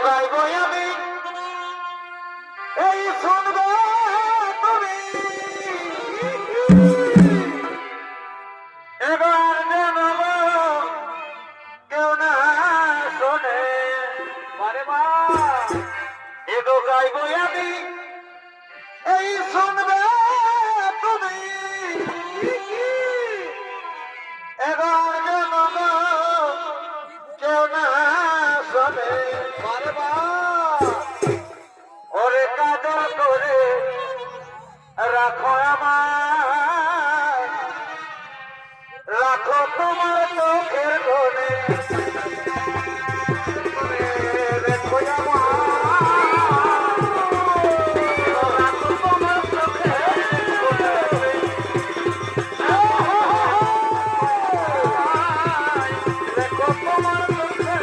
গাইব আমি এই শুনবে তুমি এবার যেন কেউ না শোনে বারে মা এগো গাইব আমি এই শুনবে তুমি এবার যেন কেউ না শোনে বারে মা ওরে কাজল করে রাখো আমার রাখো তোমার চোখের কোণে রেখো আমার রাখো তোমার চোখের রেখো তোমার চোখের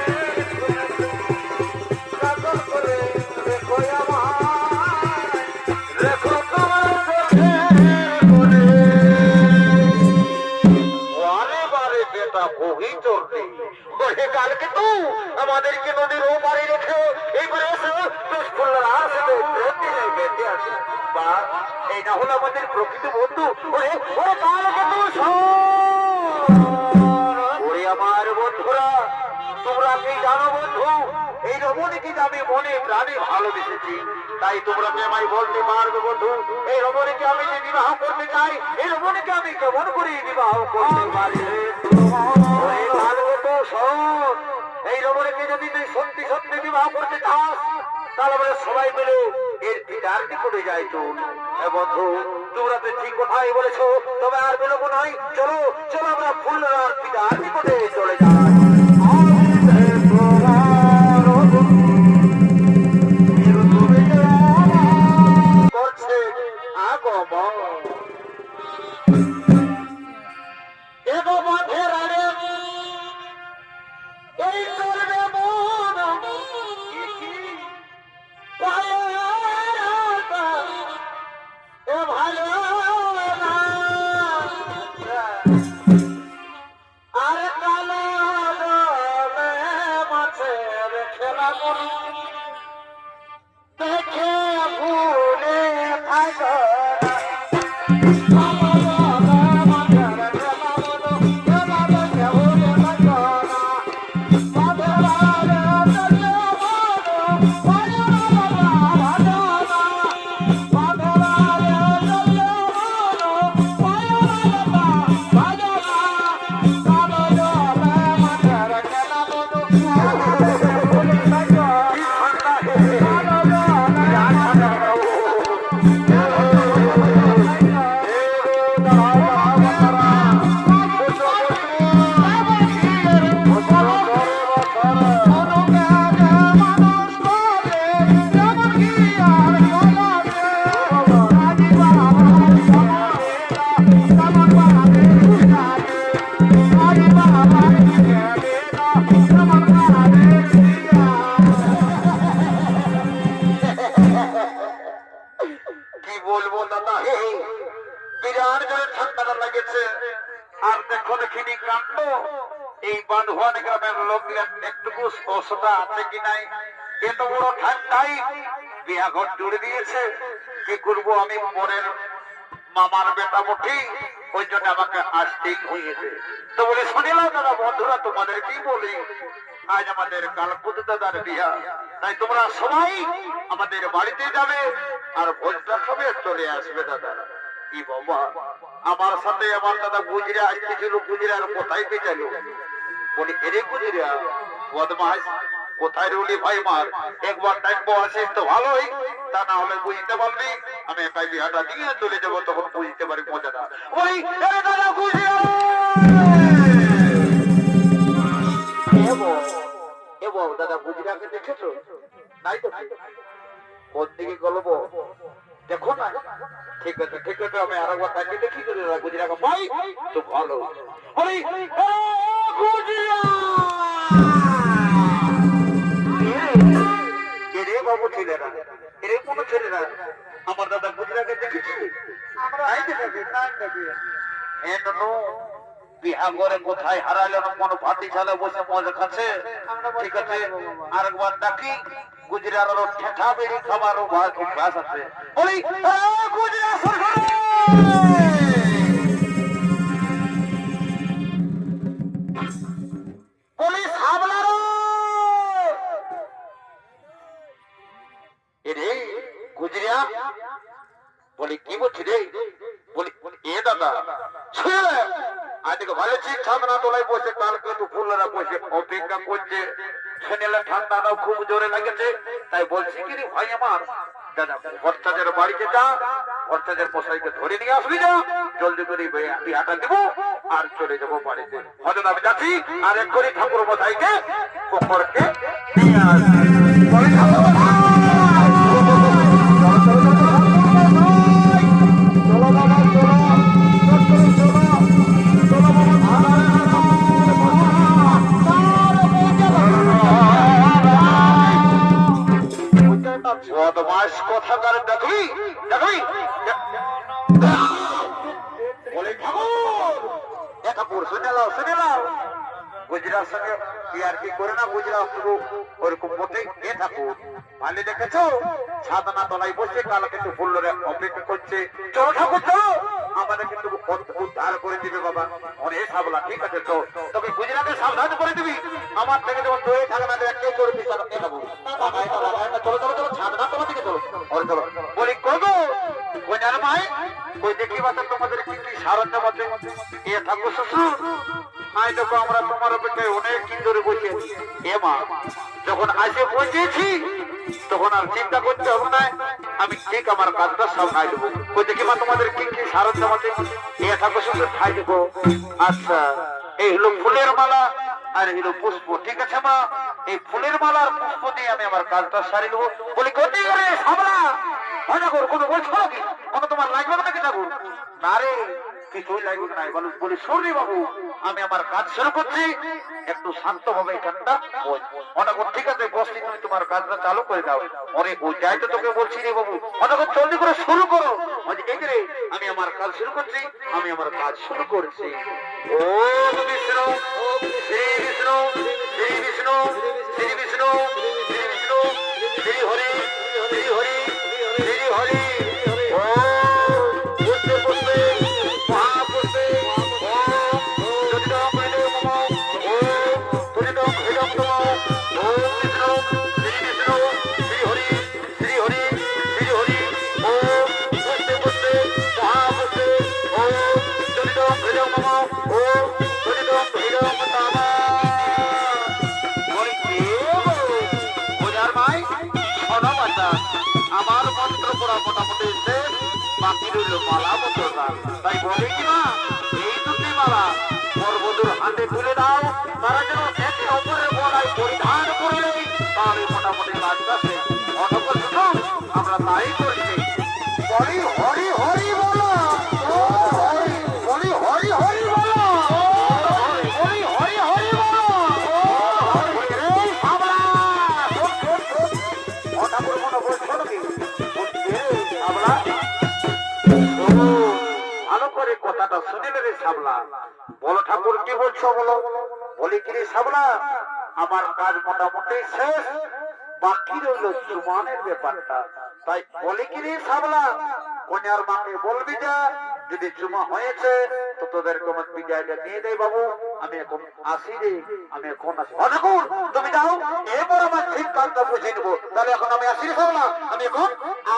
কাজল করে রেখো আমার রেখো তোমার চোখের কোণে বেটা বহি চলতে বহে কালকে তো আমাদেরকে নদীর ও পারে রেখে এইবারে এসে বেশ খুলনার আর সাথে বেঁধে আসে বা এই না হলো আমাদের প্রকৃত বন্ধু ওরে ওরে কালকে তো ওরে আমার বন্ধুরা তোমরা কি জানো বন্ধু এই রমণীকে আমি মনে প্রাণে ভালোবেসেছি তাই তোমরা কি আমায় বলতে পারবে বন্ধু এই রমণীকে আমি যে বিবাহ করতে চাই এই রমণীকে আমি কেমন করে বিবাহ করতে পারি এই রমণীকে যদি তুই সত্যি সত্যি বিবাহ করতে চাস তাহলে আমরা সবাই মিলে এর পিতার নিকটে যাই চল বন্ধু তোমরা তো ঠিক কথাই বলেছো তবে আর বিলম্ব নয় চলো চলো আমরা ফুলনার পিতার নিকটে চলে যাই করছে আগমন এগো বাঁধের আরে এই চলবে মন এ ভালো না আর কালো মাছের খেলা করি দেখে ভুলে থাকো আর দেখো দেখিনি কাণ্ড এই বাঁধওয়ান গ্রামের লোকদের একটুকু অসুবিধা আছে কি নাই এত বড় ঠান্ডাই বিয়া ঘর জুড়ে দিয়েছে কি করবো আমি মনের মামার বেটা মুঠি ওই জন্য আমাকে আসতেই হয়েছে তো বলে শুনিলাম দাদা বন্ধুরা তোমাদের কি বলি আজ আমাদের কালপুত দাদার বিয়া তাই তোমরা সবাই আমাদের বাড়িতে যাবে আর ভোজটা খাবে চলে আসবে দাদা কি বাবা আমার সাথে আমার দাদা গুজরা আসতেছিল গুজরার কোথায় পেঁচালো বলি এরে গুজরা বদমাস কোথায় রুলি ভাই মার একবার টাইম আসিস তো ভালোই তা না হলে বুঝতে পারবি আমি একাই বিহাটা দিয়ে চলে যাবো তখন বুঝতে পারি মজাটা ওই দাদা গুজরা দাদা গুজরাকে দেখেছো নাই তো কোন দিকে গলবো দেখো না ঠিক আছে আমি আর একবার তাকে দেখি করে গুজরাকে ভাই তো ভালো বাবু ছেলেরা এরে কোনো ছেলেরা আমার দাদা গুজরাকে দেখেছি আমরা বিহা করে কোথায় হারাইলেন কোন পার্টি চালে বসে মজা খাচ্ছে ঠিক আছে আরেকবার ডাকি গুজরার ঠেঠা বেড়ি খাবার অভ্যাস আছে বলি গুজরাট সরকার বলি সাবলারো এরে গুজরিয়া বলি কি বলছি রে বলি এ দাদা আজকে ভালো ঠিক ছাদনা তোলাই বসে কালকে তো ফুলরা বসে অপেক্ষা করছে শুনেলে ঠান্ডাটাও খুব জোরে লাগেছে তাই বলছি কি রে ভাই আমার দাদা ভট্টাচার্যের বাড়িতে যা ভট্টাচার্য মশাইকে ধরে নিয়ে আসবি যা জলদি করে বিহাটা দেবো আর চলে যাবো বাড়িতে হয়তো আমি যাচ্ছি আর এক করে ঠাকুর মশাইকে পোখরকে নিয়ে আসবি বদমাস কথাকার দেখবি দেখবি বলে ঠাকুর শুনে নাও গুজরাট সঙ্গে আর কি করে না গুজরাট ওরকম মতে এ ঠাকুর ভালো দেখেছো ছাদনা তলায় বসে কাল কিন্তু ফুলরে অপেক্ষা করছে চলো ঠাকুর চলো আমাদের কিন্তু উদ্ধার করে দিবে বাবা অনেক সাবলা ঠিক আছে তো তবে গুজরাটে সাবধান করে দিবি আমার থেকে যেমন দই থাকে না একটাই করে দিস চলো চলো চলো ছাদনা তোমার দিকে চলো চলো বলি কগো কোনার মাই কই দেখি বাচ্চা তোমাদের কি কি সারঞ্জাম আছে এ ঠাকুর শ্বশুর আই দেখো আমরা তোমার অপেক্ষায় অনেক দিন ধরে বসে এ মা যখন আসে পৌঁছেছি তখন আর চিন্তা করতে হবে না আমি ঠিক আমার কাজটা সব খাই দেবো ওই দেখি মা তোমাদের কি কি সারঞ্জাম আছে এ ঠাকুর শ্বশুর খাই দেবো আচ্ছা এই হলো ফুলের মালা আর হলো পুষ্প ঠিক আছে মা এই ফুলের মালা আর পুষ্প দিয়ে আমি আমার কাজটা সারি দেবো বলি কোথায় করে সামলা হয় ঠাকুর কোনো বলছো নাকি কোনো তোমার লাগবে নাকি ঠাকুর না রে কিছুই লাগবে না বলি সরি বাবু আমি আমার কাজ শুরু করছি একটু শান্ত ভাবে ঠান্ডা অনেক ঠিক আছে বসছি তুমি তোমার কাজটা চালু করে দাও অনেক ওই যাই তো তোকে বলছি রে বাবু অনেক জলদি করে শুরু করো এই রে আমি আমার কাজ শুরু করছি আমি আমার কাজ শুরু করছি ওম বিষ্ণু শ্রী বিষ্ণু শ্রী বিষ্ণু শ্রী বিষ্ণু শ্রী বিষ্ণু শ্রী হরি শ্রী হরি শ্রী হরি আমার মন্ত্র পড়া মোটামুটি শেষ বাকি রইল মালা মন্ত্র তাই বলে কি না এই দুটি মালা পর্বতের হাতে তুলে দাও তারা যেন একে অপরের গলায় পরিধান করলে তাহলে মোটামুটি কাজটা শেষ অতপর শুধু আমরা তাই করছি বলি হরি হরি বলো বলি হরি হরি বলো বলি হরি হরি বলো ঠাকুর মনে বলছো নাকি ভালো করে কথাটা শুনিলে রে সাবলা বলো ঠাকুর কি বলছো বলো বলি কি রে সাবলা আমার কাজ মোটামুটি শেষ বাকি রইল চুমানের ব্যাপারটা তাই বলি কি রে সাবলা কন্যার মাকে বলবি যা যদি চুমা হয়েছে তো তোদেরকে আমার বিদায়টা নিয়ে দেয় বাবু আমি এখন আসি রে আমি এখন আসি ঠাকুর তুমি যাও এরপর আমার ঠিক কাজটা বুঝিয়ে নেবো তাহলে এখন আমি আসি রে সাবলা আমি এখন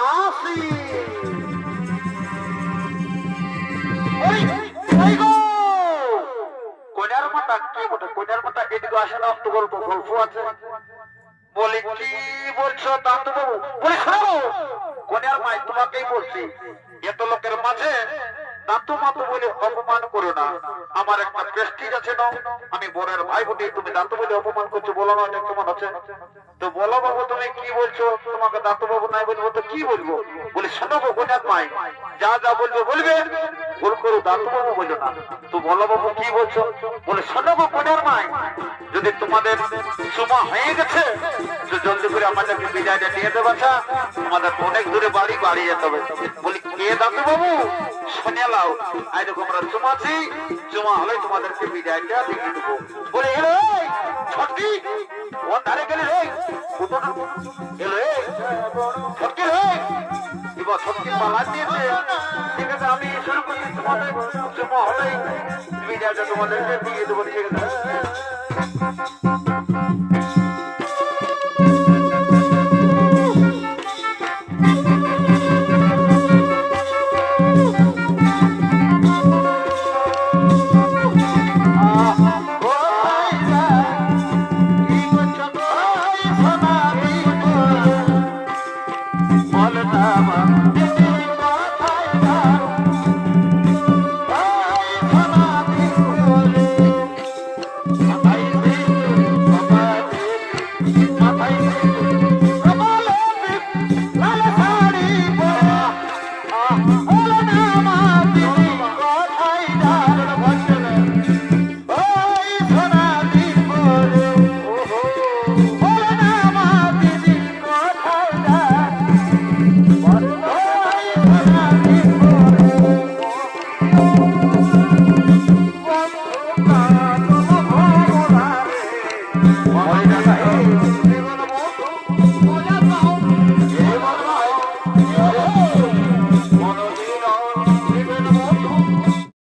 আসি কন্যার মাতা কি বটে কন্যার মাতা এদিকে আসে না তো গল্প গল্প আছে বলে কি বলছো দান্ত বাবু বলে শোনো কন্যার মাই তোমাকেই বলছি এত লোকের মাঝে দান্তু মাতু বলে অপমান করো না আমার একটা প্রেস্টিজ আছে না আমি বোনের ভাই বটে তুমি দান্তু বলে অপমান করছো বলো না অনেক তোমার আছে তো বলো বাবু তুমি কি বলছো তোমাকে দান্তু বাবু নাই বলবো তো কি বলবো বলে শোনো গো কন্যার মাই যা যা বলবে বলবে ভুল করো দাদু বাবু বলো না। তো বলো বাবু কি বলছো? বলে শোনো গো কোনার মাই, যদি তোমাদের সময় হয়ে গেছে তো জলদি করে আমাদেরকে বিদায়টা দিয়ে দেবে। আমাদের অনেক দূরে বাড়ি বাড়ি যেতে হবে। বলি কে দাদু বাবু? শুনে লাও, আই দেখো আমরা চুমাছি, চুমা হলে তোমাদেরকে বিদায়টা দিয়ে দেবো। বলে এলো ছটকি ও ধারে গেলে রে এলো ছটকি রে এবার ছটকি পালা দিয়েছে। ঠিক আছে আমি শুরু করছি, তোমাদের চুমা হলেই বিদায়টা তোমাদেরকে দিয়ে দেবো। ঠিক আছে।